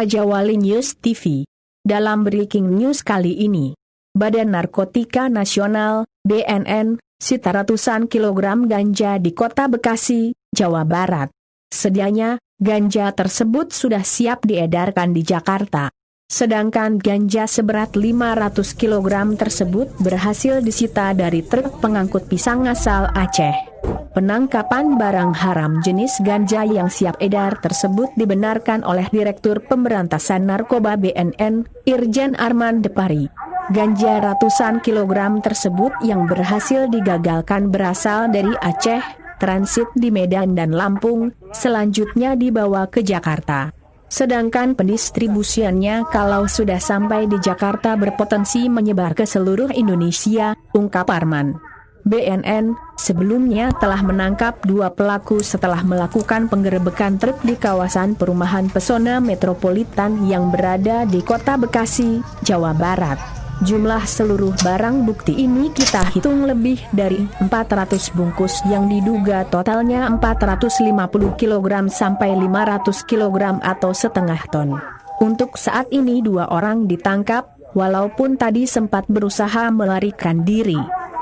Raja Wali News TV. Dalam breaking news kali ini, Badan Narkotika Nasional, BNN, sita ratusan kilogram ganja di Kota Bekasi, Jawa Barat. Sedianya, ganja tersebut sudah siap diedarkan di Jakarta. Sedangkan ganja seberat 500 kg tersebut berhasil disita dari truk pengangkut pisang asal Aceh. Penangkapan barang haram jenis ganja yang siap edar tersebut dibenarkan oleh Direktur Pemberantasan Narkoba BNN, Irjen Arman Depari. Ganja ratusan kilogram tersebut yang berhasil digagalkan berasal dari Aceh, transit di Medan dan Lampung, selanjutnya dibawa ke Jakarta. Sedangkan pendistribusiannya kalau sudah sampai di Jakarta berpotensi menyebar ke seluruh Indonesia, ungkap Arman. BNN sebelumnya telah menangkap 2 pelaku setelah melakukan penggerebekan truk di kawasan perumahan Pesona Metropolitan yang berada di Kota Bekasi, Jawa Barat. Jumlah seluruh barang bukti ini kita hitung lebih dari 400 bungkus yang diduga totalnya 450 kg sampai 500 kg atau setengah ton. Untuk saat ini 2 orang ditangkap, walaupun tadi sempat berusaha melarikan diri.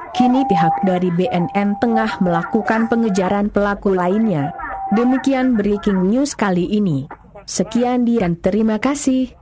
Kini pihak dari BNN tengah melakukan pengejaran pelaku lainnya. Demikian breaking news kali ini. Sekian dan terima kasih.